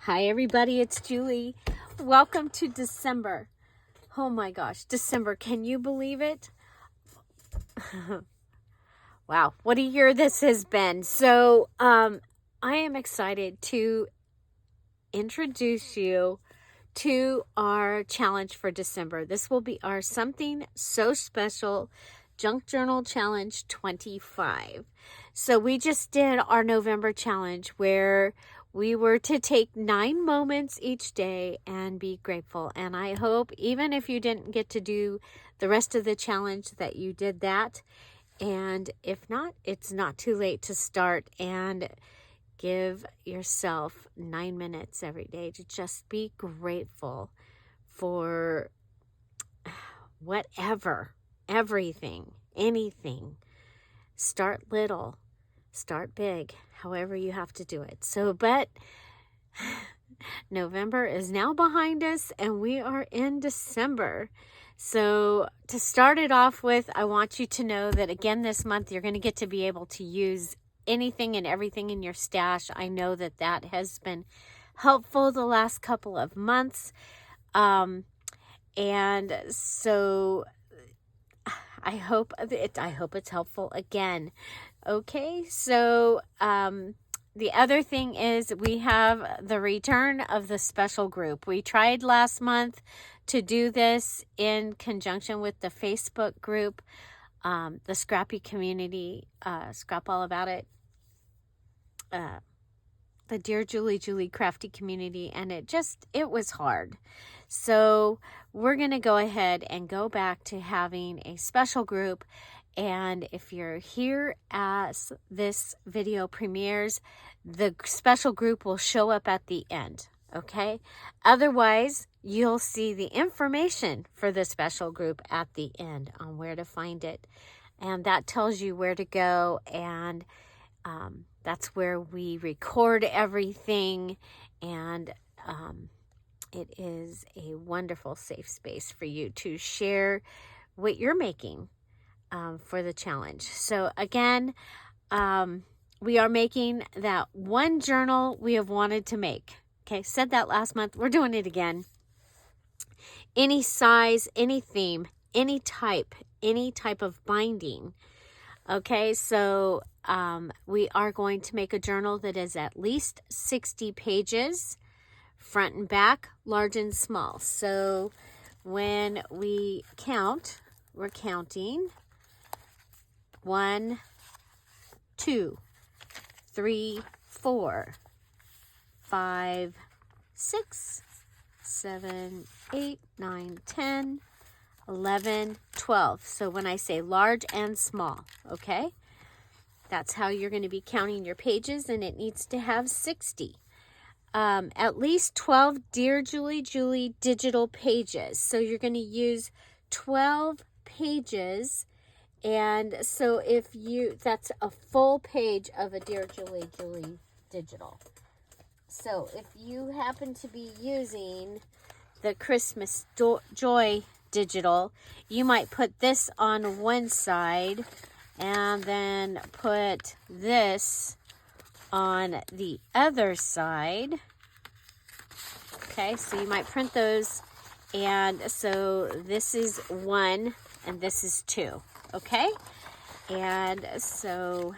Hi everybody, it's Julie. Welcome to December. Oh my gosh, December, can you believe it? Wow, what a year this has been. So I am excited to introduce you to our challenge for December. This will be our Something So Special Junk Journal Challenge 25. So we just did our November challenge where we were to take 9 moments each day and be grateful. And I hope even if you didn't get to do the rest of the challenge that you did that. And if not, it's not too late to start and give yourself 9 minutes every day to just be grateful for whatever, everything, anything. Start little, start big, however you have to do it. So, but November is now behind us and we are in December. So to start it off with, I want you to know that again this month you're going to get to be able to use anything and everything in your stash. I know that that has been helpful the last couple of months. And so I hope it's helpful again. Okay, so the other thing is we have the return of the special group. We tried last month to do this in conjunction with the Facebook group, the Scrappy Community, Scrap All About It, the Dear Julie Crafty Community, and it was hard. So we're going to go ahead and go back to having a special group. And if you're here as this video premieres, the special group will show up at the end, okay? Otherwise, you'll see the information for the special group at the end on where to find it. And that tells you where to go, and that's where we record everything, and it is a wonderful safe space for you to share what you're making for the challenge. So again, we are making that one journal we have wanted to make. Okay, said that last month. We're doing it again. Any size, any theme, any type of binding. Okay, so we are going to make a journal that is at least 60 pages, front and back, large and small. So when we count, we're counting 1, 2, 3, 4, 5, 6, 7, 8, 9, 10, 11, 12. So when I say large and small, okay, that's how you're going to be counting your pages, and it needs to have 60. At least 12 Dear Julie digital pages. So you're going to use 12 pages. And so that's a full page of a Dear Julie digital. So if you happen to be using the Christmas Joy digital, you might put this on one side and then put this on the other side. Okay, so you might print those, and so this is 1 and this is 2. Okay, and so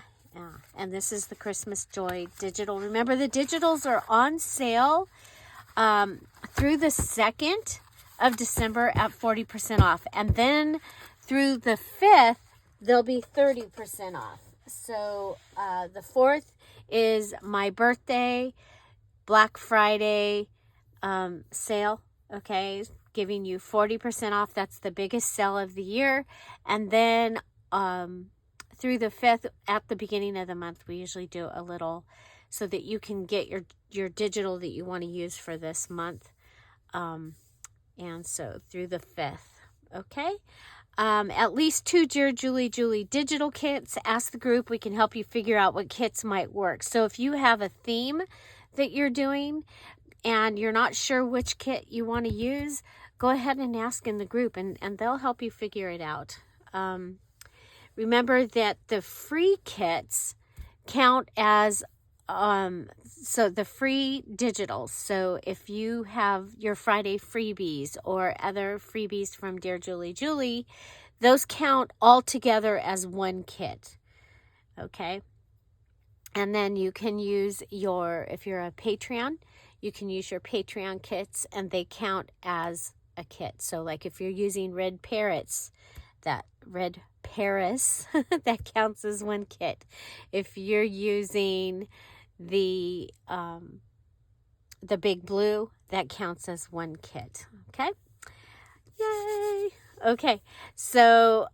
and this is the Christmas Joy digital. Remember, the digitals are on sale through the 2nd of December at 40% off, and then through the 5th they'll be 30% off. So the 4th is my birthday, Black Friday sale, okay, giving you 40% off. That's the biggest sale of the year. And then through the 5th, at the beginning of the month, we usually do a little so that you can get your digital that you want to use for this month. And so through the 5th, okay? At least 2 Dear Julie digital kits. Ask the group. We can help you figure out what kits might work. So if you have a theme that you're doing and you're not sure which kit you want to use, go ahead and ask in the group, and they'll help you figure it out. Remember that the free kits count as so the free digitals. So if you have your Friday freebies or other freebies from Dear Julie Julie, those count all together as one kit. Okay. And then you can use if you're a Patreon, you can use your Patreon kits and they count as a kit. So like if you're using Red Paris, that counts as one kit. If you're using the Big Blue, that counts as one kit. Okay. Yay. Okay. So,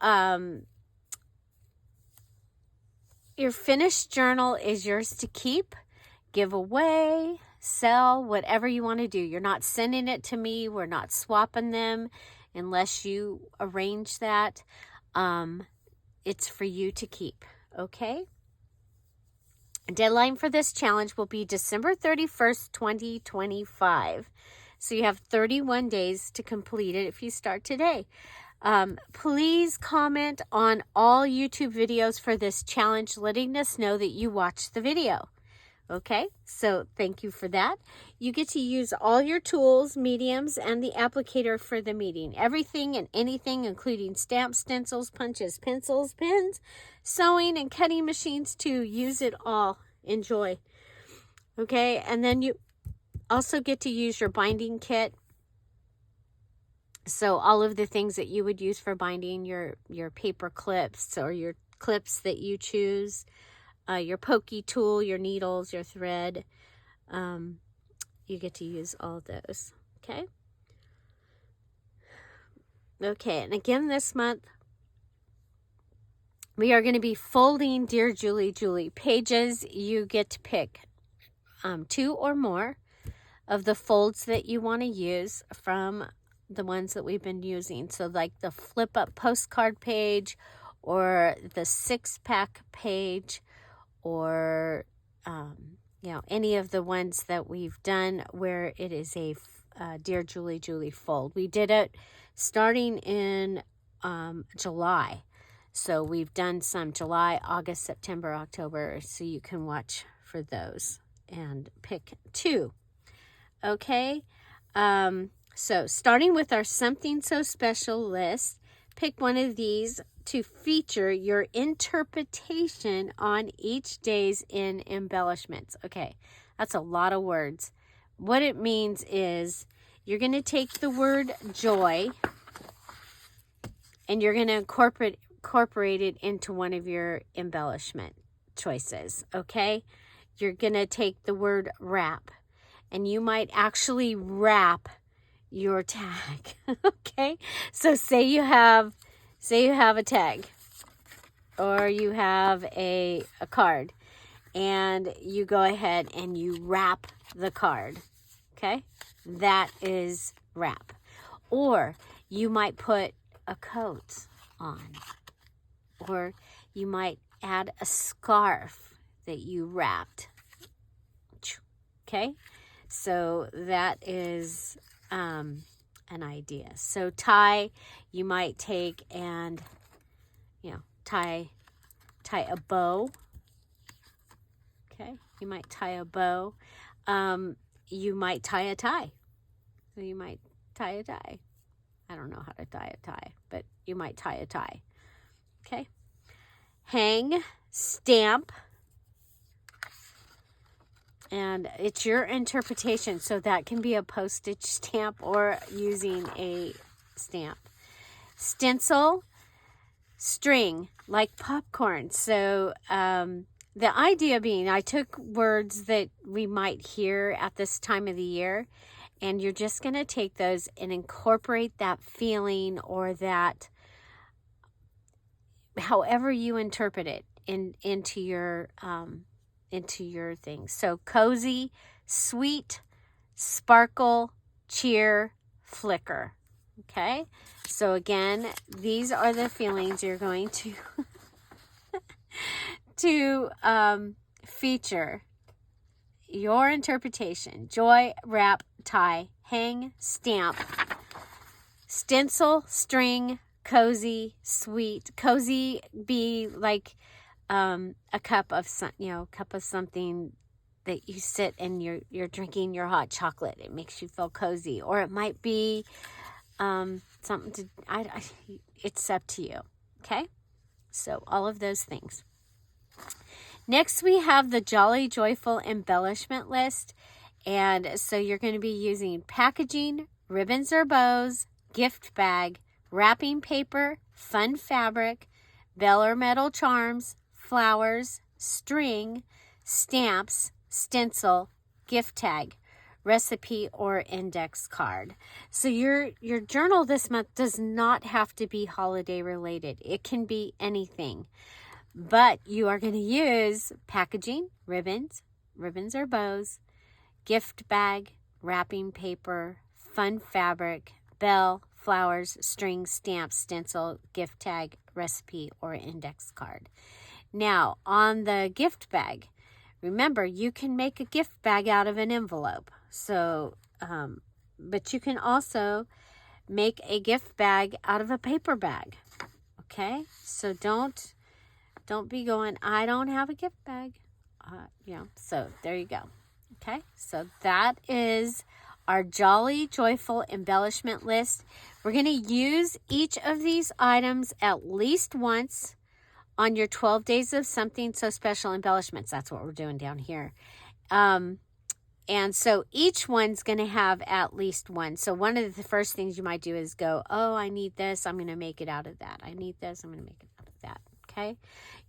your finished journal is yours to keep, give away, sell, whatever you want to do. You're not sending it to me. We're not swapping them unless you arrange that. It's for you to keep, okay? Deadline for this challenge will be December 31st, 2025. So you have 31 days to complete it if you start today. Please comment on all YouTube videos for this challenge, letting us know that you watched the video. Okay, so thank you for that. You get to use all your tools, mediums, and the applicator for the meeting. Everything and anything, including stamps, stencils, punches, pencils, pens, sewing, and cutting machines too. Use it all. Enjoy. Okay, and then you also get to use your binding kit. So all of the things that you would use for binding, your paper clips or your clips that you choose, your pokey tool, your needles, your thread, you get to use all those, okay? Okay, and again this month, we are going to be folding Dear Julie Julie pages. You get to pick 2 or more of the folds that you want to use from the ones that we've been using. So like the flip up postcard page or the 6-pack page or, any of the ones that we've done where it is a Dear Julie Julie fold. We did it starting in July. So we've done some July, August, September, October. So you can watch for those and pick 2. Okay. So starting with our Something So Special list, pick one of these to feature your interpretation on each day's in embellishments. Okay, that's a lot of words. What it means is you're going to take the word joy and you're going to incorporate it into one of your embellishment choices, okay? You're going to take the word wrap and you might actually wrap your tag. Okay, so say you have a tag or you have a card and you go ahead and you wrap the card. Okay, that is wrap. Or you might put a coat on, or you might add a scarf that you wrapped. Okay, so that is an idea. So tie, you might take and tie a bow. Okay, you might tie a bow. You might tie a tie. So you might tie a tie. I don't know how to tie a tie, but you might tie a tie. Okay. Hang, stamp. And it's your interpretation. So that can be a postage stamp or using a stamp. Stencil, string, like popcorn. So the idea being, I took words that we might hear at this time of the year, and you're just going to take those and incorporate that feeling or that, however you interpret it, into your things. So cozy, sweet, sparkle, cheer, flicker. Okay, so again, these are the feelings you're going to feature your interpretation. Joy, wrap, tie, hang, stamp, stencil, string, cozy, sweet. Cozy be like a cup of something that you sit and you're drinking your hot chocolate. It makes you feel cozy. Or it might be something to, it's up to you. Okay? So all of those things. Next, we have the Jolly Joyful embellishment list. And so you're going to be using packaging, ribbons or bows, gift bag, wrapping paper, fun fabric, bell or metal charms, flowers, string, stamps, stencil, gift tag, recipe, or index card. So your journal this month does not have to be holiday related. It can be anything. But you are going to use packaging, ribbons or bows, gift bag, wrapping paper, fun fabric, bell, flowers, string, stamps, stencil, gift tag, recipe, or index card. Now, on the gift bag, remember, you can make a gift bag out of an envelope. So, but you can also make a gift bag out of a paper bag. Okay? So don't be going, I don't have a gift bag. So there you go. Okay? So that is our Jolly Joyful embellishment list. We're going to use each of these items at least once on your 12 days of something so special embellishments. That's what we're doing down here. And so each one's going to have at least one. So one of the first things you might do is go, oh, I need this. I'm going to make it out of that. I need this. I'm going to make it out of that. Okay.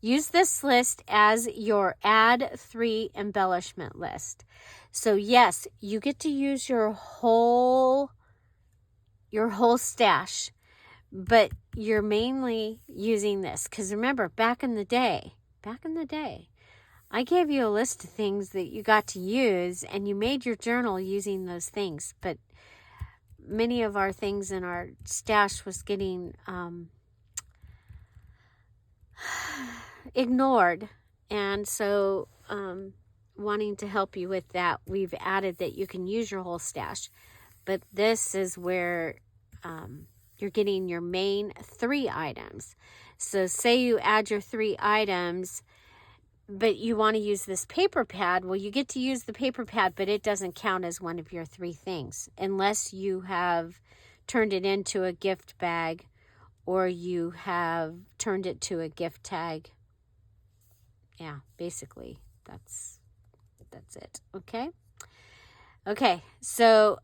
Use this list as your add 3 embellishment list. So yes, you get to use your whole stash, but you're mainly using this. Because remember, back in the day, I gave you a list of things that you got to use, and you made your journal using those things. But many of our things in our stash was getting ignored. And so wanting to help you with that, we've added that you can use your whole stash. But this is where you're getting your main 3 items. So say you add your 3 items, but you want to use this paper pad. Well, you get to use the paper pad, but it doesn't count as one of your 3 things unless you have turned it into a gift bag or you have turned it to a gift tag. Yeah, basically that's it. Okay, so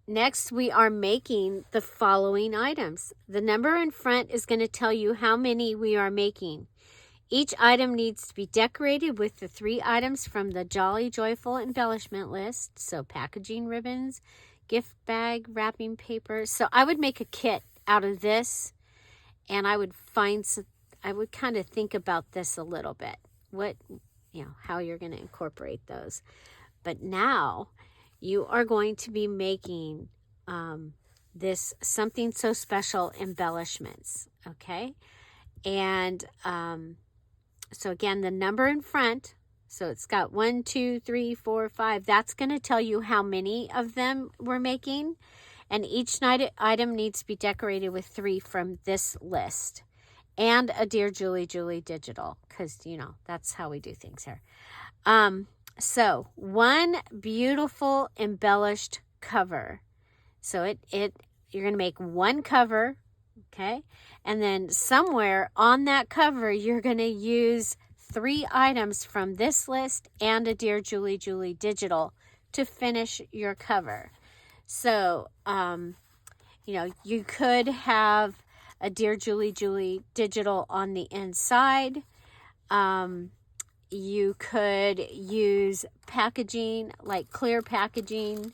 next we are making the following items. The number in front is going to tell you how many we are making. Each item needs to be decorated with the 3 items from the Jolly Joyful embellishment list. So packaging, ribbons, gift bag, wrapping paper. So I would make a kit out of this, and I would kind of think about this a little bit. How you're going to incorporate those. But now you are going to be making this something so special embellishments. Okay. And so again, the number in front, so it's got 1, 2, 3, 4, 5. That's going to tell you how many of them we're making. And each item needs to be decorated with 3 from this list. And a Dear Julie digital, because, that's how we do things here. So one beautiful embellished cover. So you're going to make one cover, okay? And then somewhere on that cover, you're going to use 3 items from this list and a Dear Julie digital to finish your cover. So, you could have a Dear Julie digital on the inside. You could use packaging, like clear packaging,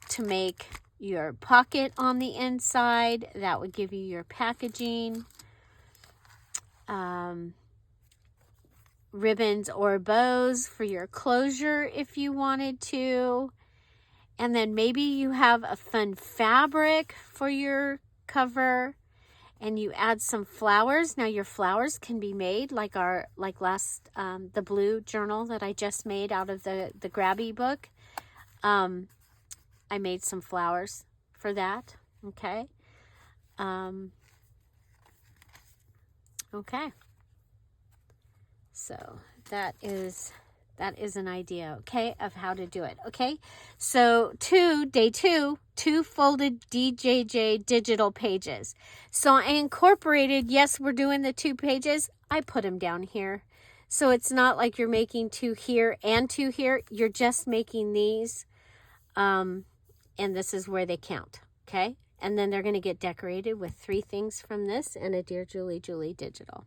to make your pocket on the inside. That would give you your packaging. Ribbons or bows for your closure if you wanted to. And then maybe you have a fun fabric for your cover, and you add some flowers. Now your flowers can be made like the blue journal that I just made out of the Grabby book. I made some flowers for that. Okay. Okay. So that is an idea, okay, of how to do it, okay? So day two, 2 folded DJJ digital pages. So I incorporated, yes, we're doing the 2 pages. I put them down here. So it's not like you're making 2 here and 2 here. You're just making these, and this is where they count, okay? And then they're going to get decorated with 3 things from this and a Dear Julie Julie digital.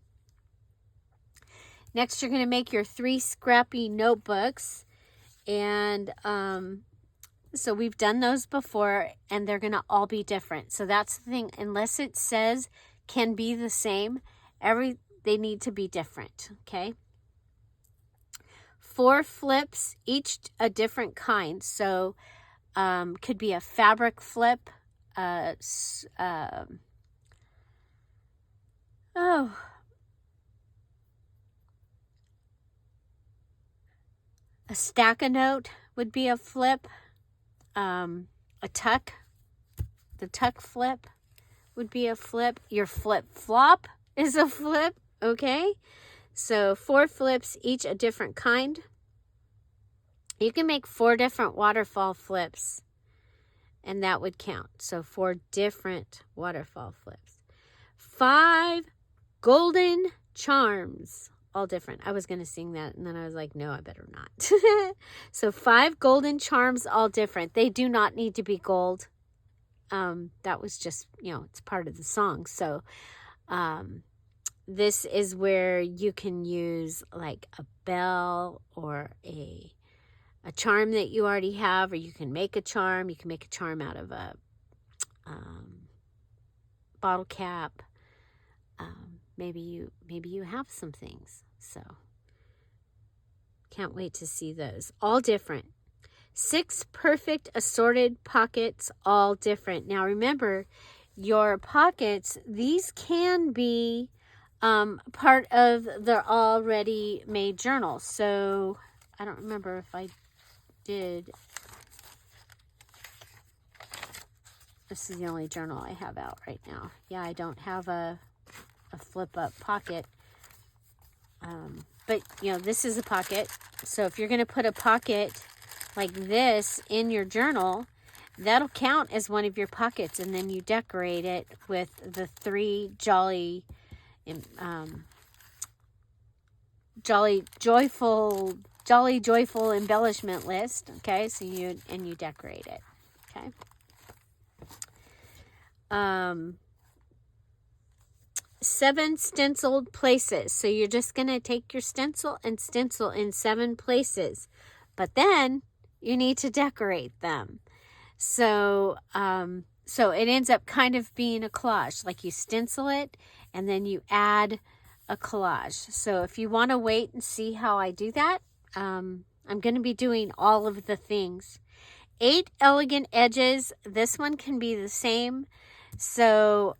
Next, you're going to make your 3 scrappy notebooks. And so we've done those before, and they're going to all be different. So that's the thing. Unless it says can be the same, they need to be different, okay? 4 flips, each a different kind. So could be a fabric flip, a stack a note would be a flip. A tuck, the tuck flip would be a flip. Your flip flop is a flip, okay? So 4 flips, each a different kind. You can make 4 different waterfall flips, and that would count. So 4 different waterfall flips. 5 golden charms, all different. I was going to sing that, and then I was like, no, I better not. So 5 golden charms, all different. They do not need to be gold. That was just, it's part of the song. So this is where you can use like a bell or a charm that you already have, or you can make a charm. You can make a charm out of a bottle cap. Maybe you have some things. So can't wait to see those. All different. 6 perfect assorted pockets, all different. Now remember, your pockets, these can be part of the already made journal. So I don't remember if I did. This is the only journal I have out right now. Yeah, I don't have a flip up pocket. But this is a pocket. So if you're going to put a pocket like this in your journal, that'll count as one of your pockets, and then you decorate it with the 3 jolly joyful embellishment list. Okay, so you decorate it. Okay. 7 stenciled places. So you're just going to take your stencil and stencil in 7 places. But then you need to decorate them. So it ends up kind of being a collage. Like you stencil it and then you add a collage. So if you want to wait and see how I do that, I'm going to be doing all of the things. 8 elegant edges. This one can be the same. So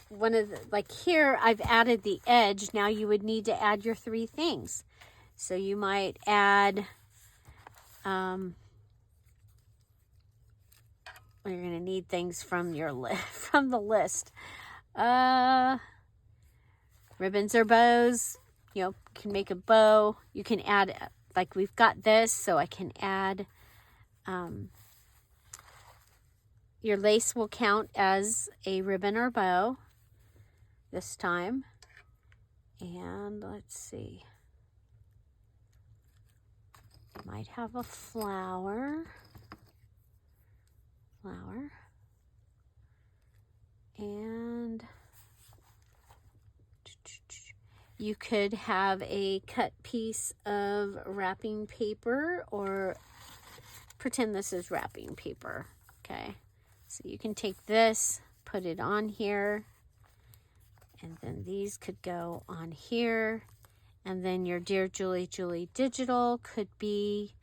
one of the, like here, I've added the edge. Now you would need to add your 3 things. So you might add, you're going to need things from from the list. Ribbons or bows. You can make a bow. You can add, like we've got this, so I can add, your lace will count as a ribbon or bow this time. And let's see. Might have a flower. And you could have a cut piece of wrapping paper, or pretend this is wrapping paper. Okay. So you can take this, put it on here, and then these could go on here. And then your Dear Julie Julie digital could be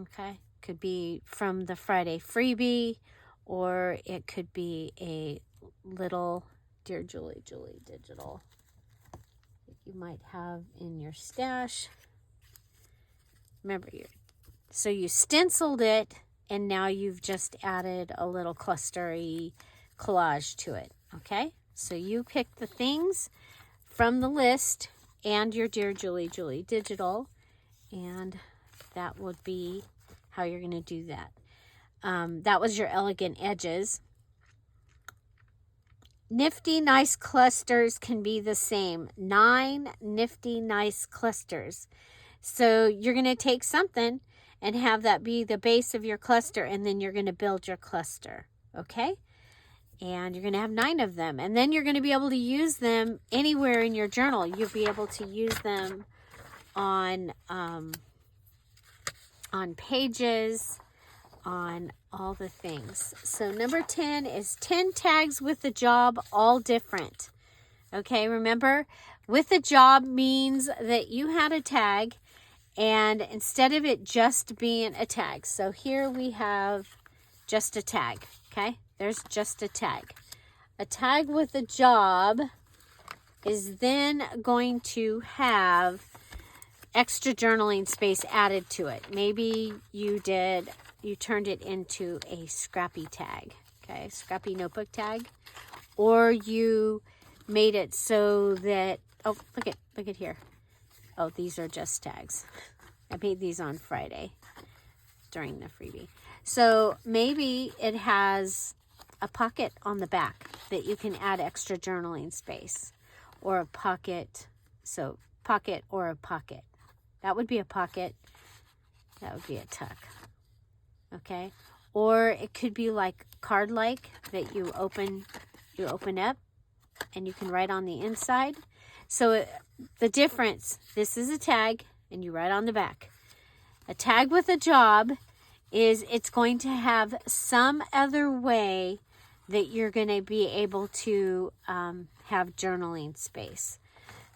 okay, could be from the Friday freebie, or it could be a little Dear Julie Julie digital that you might have in your stash. Remember, so you stenciled it, and now you've just added a little clustery collage to it, okay? So you pick the things from the list and your Dear Julie Julie digital, and that would be how you're going to do that. That was your elegant edges. Nifty nice clusters can be the same. 9 nifty nice clusters. So you're going to take something and have that be the base of your cluster, and then you're going to build your cluster, okay? And you're going to have 9 of them, and then you're going to be able to use them anywhere in your journal. You'll be able to use them on pages, on all the things. So number 10 is 10 tags with a job, all different. Okay, remember, with a job means that you had a tag, and instead of it just being a tag. So here we have just a tag, okay? There's just a tag. A tag with a job is then going to have extra journaling space added to it. Maybe you turned it into a scrappy tag, okay? Scrappy notebook tag. Or you made it so that, oh, look at here. Oh, these are just tags. I made these on Friday during the freebie. So maybe it has a pocket on the back that you can add extra journaling space, or a pocket. So pocket or a pocket. That would be a pocket. That would be a tuck. Okay? Or it could be like card-like that you open up and you can write on the inside. So the difference, this is a tag and you write on the back. A tag with a job is it's going to have some other way that you're going to be able to have journaling space.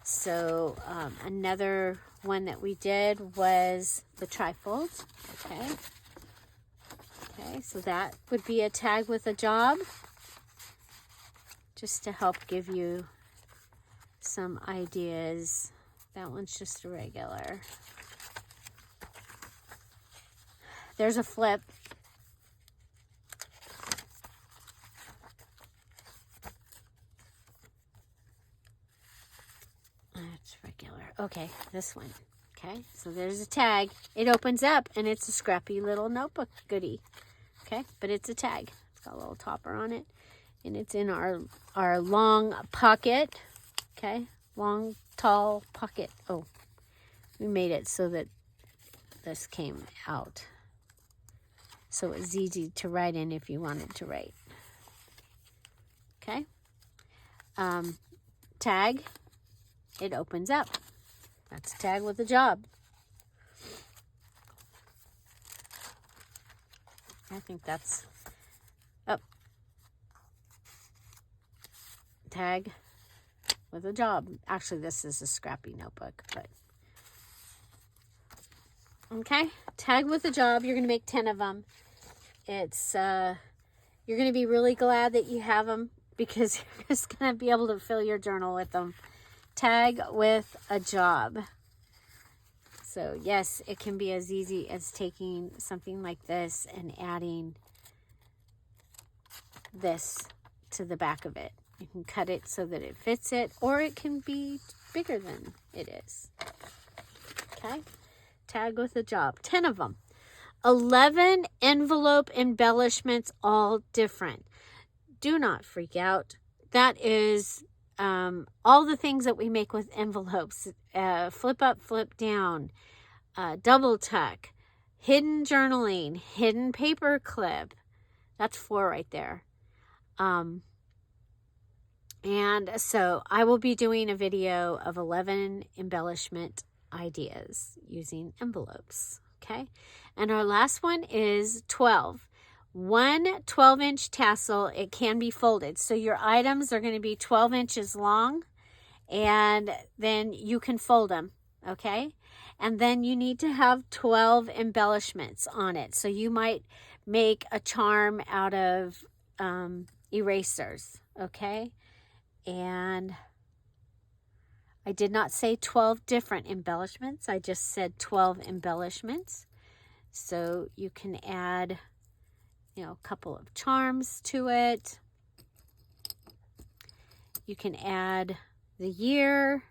So another one that we did was the trifolds. Okay, so that would be a tag with a job, just to help give you some ideas. That one's just a regular. There's a flip. That's regular. Okay, this one. Okay, so there's a tag. It opens up and it's a scrappy little notebook goodie. Okay, but it's a tag. It's got a little topper on it. And it's in our long pocket. Okay, long, tall pocket. Oh, we made it so that this came out. So it's easy to write in if you wanted to write. Okay. Tag. It opens up. That's a tag with a job. I think that's up. Tag with a job. Actually, this is a scrappy notebook, but okay. Tag with a job. You're going to make 10 of them. It's you're going to be really glad that you have them, because you're just going to be able to fill your journal with them. Tag with a job. So yes, it can be as easy as taking something like this and adding this to the back of it. You can cut it so that it fits it, or it can be bigger than it is. Okay? Tag with a job. 10 of them. 11 envelope embellishments, all different. Do not freak out. That is all the things that we make with envelopes. Flip up, flip down, double tuck, hidden journaling, hidden paper clip. That's 4 right there. And so I will be doing a video of 11 embellishment ideas using envelopes. Okay. And our last one is 12. One 12-inch tassel. It can be folded. So your items are going to be 12 inches long, and then you can fold them. Okay. And then you need to have 12 embellishments on it. So you might make a charm out of erasers. Okay. And I did not say 12 different embellishments. I just said 12 embellishments. So you can add, you know, a couple of charms to it. You can add the year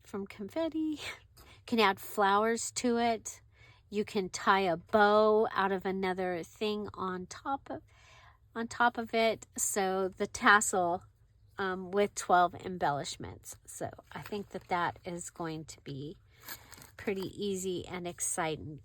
from confetti. You can add flowers to it. You can tie a bow out of another thing on top of it. So the tassel with 12 embellishments. So I think that is going to be pretty easy and exciting.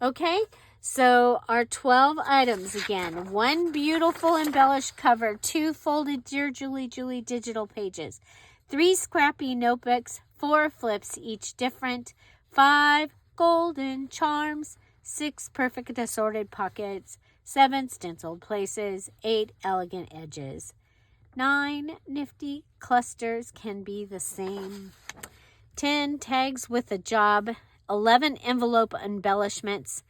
Okay? So our 12 items again: 1 beautiful embellished cover, 2 folded Dear Julie Julie digital pages, 3 scrappy notebooks, 4 flips, each different, 5 golden charms, 6 perfect assorted pockets, 7 stenciled places, 8 elegant edges, 9 nifty clusters can be the same, 10 tags with a job, 11 envelope embellishments,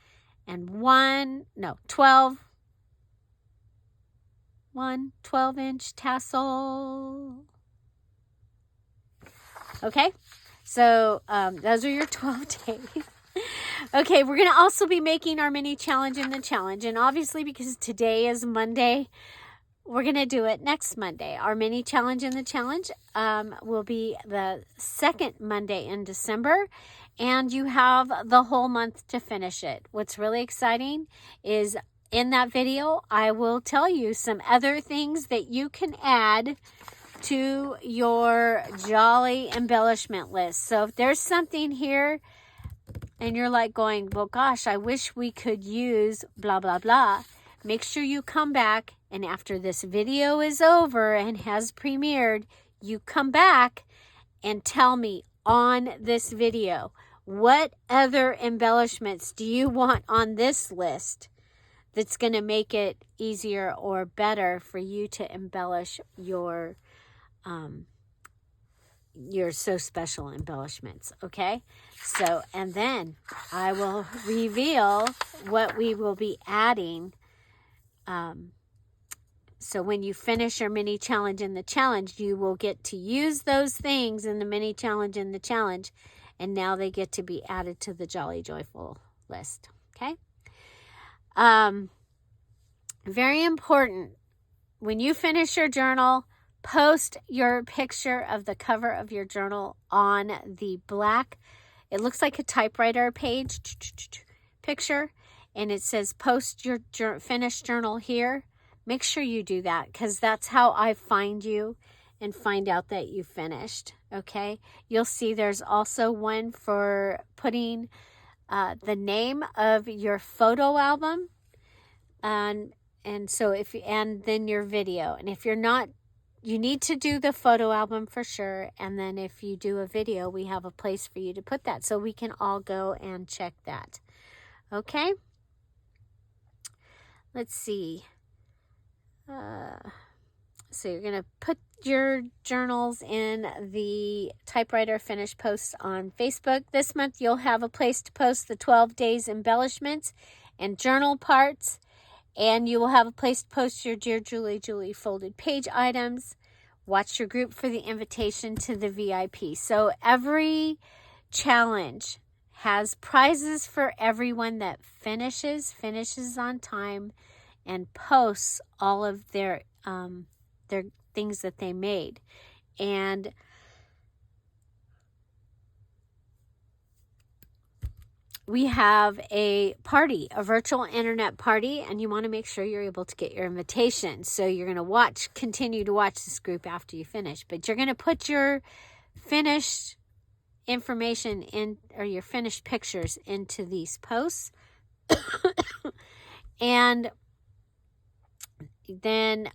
and 12-inch tassel. Okay, so those are your 12 days. Okay, we're going to also be making our mini challenge in the challenge. And obviously, because today is Monday, we're going to do it next Monday. Our mini challenge in the challenge will be the second Monday in December. And you have the whole month to finish it. What's really exciting is in that video, I will tell you some other things that you can add to your Jolly embellishment list. So if there's something here and you're like going, well, gosh, I wish we could use blah, blah, blah, make sure you come back, and after this video is over and has premiered, you come back and tell me on this video, what other embellishments do you want on this list that's going to make it easier or better for you to embellish your So Special embellishments, okay? So, and then I will reveal what we will be adding. So when you finish your mini challenge in the challenge, you will get to use those things in the mini challenge in the challenge, and now they get to be added to the Jolly Joyful list, okay? Very important, when you finish your journal, post your picture of the cover of your journal on the black, it looks like a typewriter page picture, and it says post your finished journal here. Make sure you do that, because that's how I find you and find out that you finished, okay? You'll see there's also one for putting the name of your photo album, and so and then your video. And if you're not, you need to do the photo album for sure. And then if you do a video, we have a place for you to put that so we can all go and check that. Okay? Let's see. So you're going to put your journals in the typewriter finish posts on Facebook. This month you'll have a place to post the 12 days embellishments and journal parts. And you will have a place to post your Dear Julie Julie folded page items. Watch your group for the invitation to the VIP. So every challenge has prizes for everyone that finishes on time and posts all of their things that they made. And we have a party, a virtual internet party, and you want to make sure you're able to get your invitation. So you're going to continue to watch this group after you finish, but you're going to put your finished information in, or your finished pictures into these posts. And then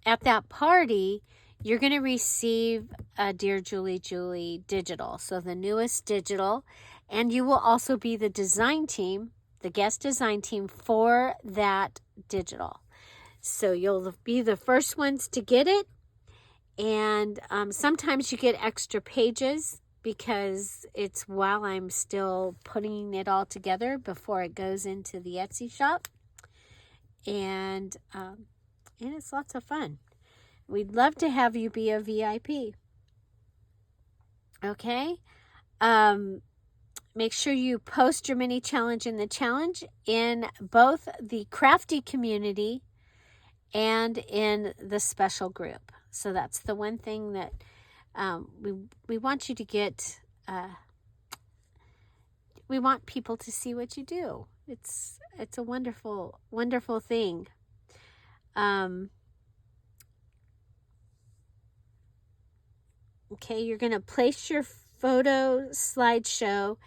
at that party, you're going to receive a Dear Julie Julie digital. So the newest digital. And you will also be the design team, the guest design team for that digital. So you'll be the first ones to get it. And sometimes you get extra pages because it's while I'm still putting it all together before it goes into the Etsy shop. And it's lots of fun. we'd love to have you be a VIP. Okay? Make sure you post your mini challenge in the challenge in both the crafty community and in the special group. So that's the one thing that we want you to get. We want people to see what you do. It's a wonderful, wonderful thing. Okay, you're going to place your photo slideshow.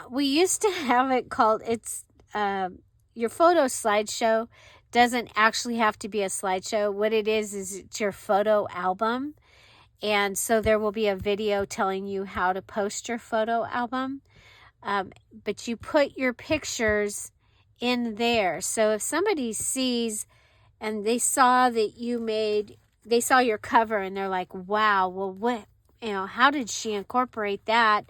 We used to have it called, your photo slideshow doesn't actually have to be a slideshow. What it is it's your photo album. And so there will be a video telling you how to post your photo album. But you put your pictures in there. So if somebody sees and they saw that they saw your cover and they're like, wow, well, what, how did she incorporate that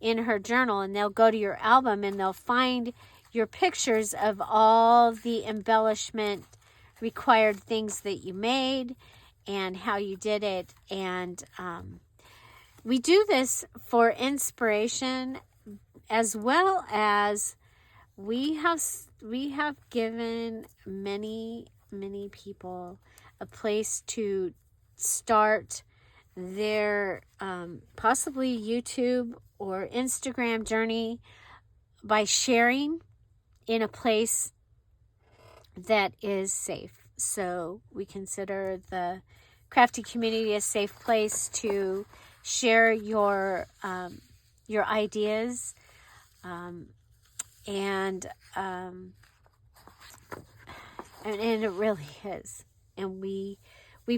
in her journal? And they'll go to your album and they'll find your pictures of all the embellishment required things that you made and how you did it. And we do this for inspiration, as well as we have given many people a place to start their possibly YouTube or Instagram journey by sharing in a place that is safe. So we consider the crafty community a safe place to share your ideas, and it really is, and we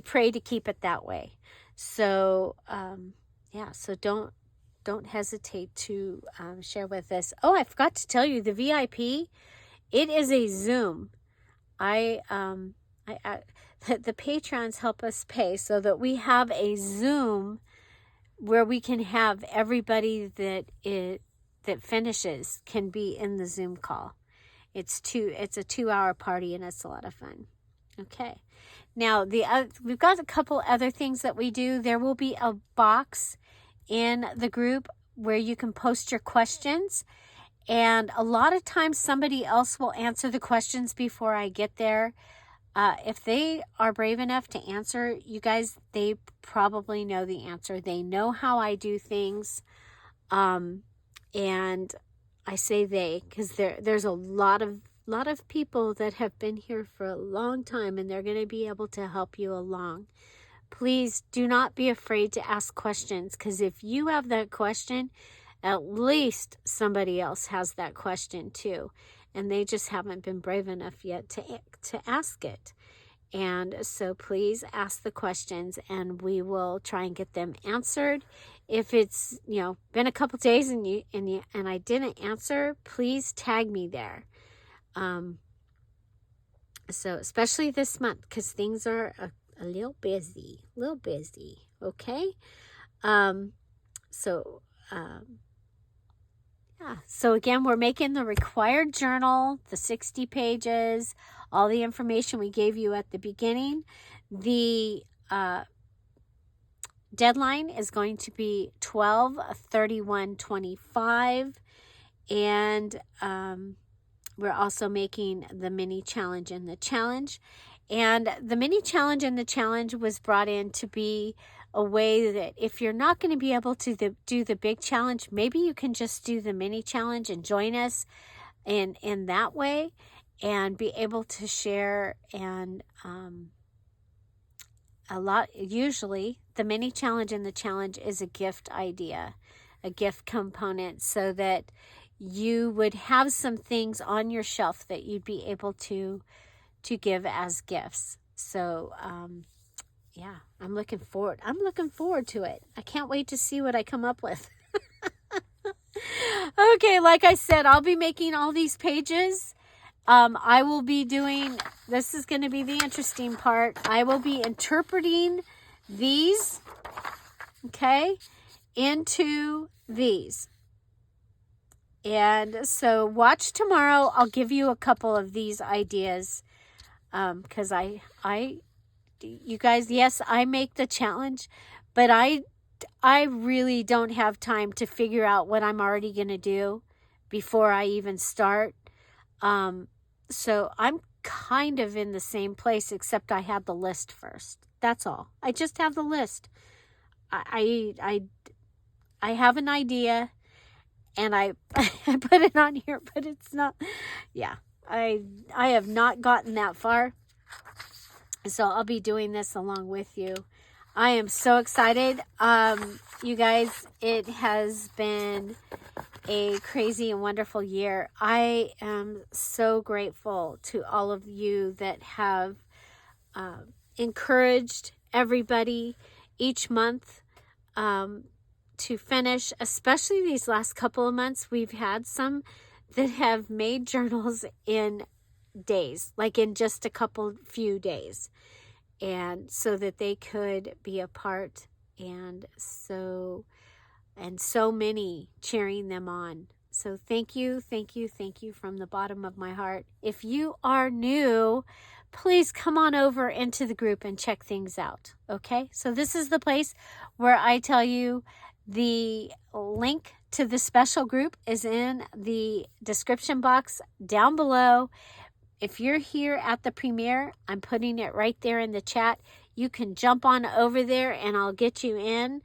pray to keep it that way. So so don't hesitate to share with us. Oh, I forgot to tell you, the VIP, it is a Zoom. The patrons help us pay so that we have a Zoom where we can have everybody that finishes can be in the Zoom call. It's a 2-hour party and it's a lot of fun. Okay. Now we've got a couple other things that we do. There will be a box in the group where you can post your questions. And a lot of times somebody else will answer the questions before I get there. If they are brave enough to answer, you guys, they probably know the answer. They know how I do things. And I say they because there's a lot of people that have been here for a long time, and they're going to be able to help you along. Please do not be afraid to ask questions, because if you have that question, at least somebody else has that question too, and they just haven't been brave enough yet to ask it. And so please ask the questions, and we will try and get them answered. If it's been a couple days and I didn't answer, please tag me there. So especially this month, because things are a little busy. Okay. So again, we're making the required journal, the 60 pages, all the information we gave you at the beginning. The deadline is going to be 12/31/25, and we're also making the mini challenge and the challenge. And the mini challenge and the challenge was brought in to be a way that if you're not going to be able to do the big challenge, maybe you can just do the mini challenge and join us in that way and be able to share. And usually the mini challenge and the challenge is a gift idea, a gift component, so that you would have some things on your shelf that you'd be able to give as gifts. So I'm looking forward to it. I can't wait to see what I come up with. Okay, like I said, I'll be making all these pages. I will be doing, this is going to be the interesting part, I will be interpreting these, okay, into these. And so watch tomorrow. I'll give you a couple of these ideas, because I you guys, yes, I make the challenge, but I really don't have time to figure out what I'm already going to do before I even start. So I'm kind of in the same place, except I have the list first. That's all. I just have the list. I have an idea, and I I put it on here, but it's not. Yeah, I have not gotten that far. So I'll be doing this along with you. I am so excited. You guys, it has been a crazy and wonderful year. I am so grateful to all of you that have encouraged everybody each month to finish, especially these last couple of months. We've had some that have made journals in days, like in just a few days, and so that they could be a part, and so many cheering them on. So thank you from the bottom of my heart. If you are new, please come on over into the group and check things out. Okay, so this is the place where I tell you the link to the special group is in the description box down below. If you're here at the premiere, I'm putting it right there in the chat. You can jump on over there and I'll get you in.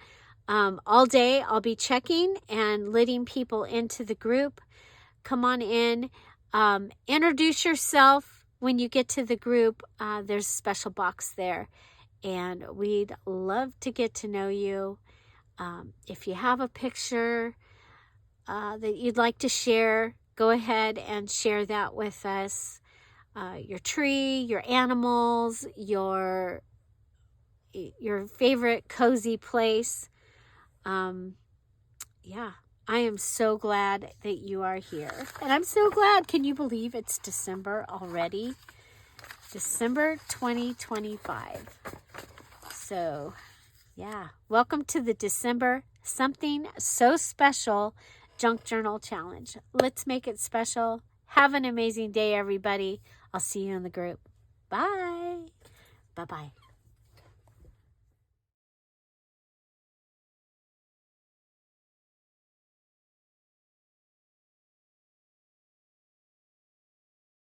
All day I'll be checking and letting people into the group. Come on in. Introduce yourself when you get to the group. There's a special box there, and we'd love to get to know you. If you have a picture that you'd like to share, go ahead and share that with us. Your tree, your animals, your favorite cozy place. Yeah, I am so glad that you are here. And I'm so glad, can you believe it's December already? December 2025. So, yeah, welcome to the December Something So Special Junk Journal Challenge. Let's make it special. Have an amazing day, everybody. I'll see you in the group. Bye. Bye-bye.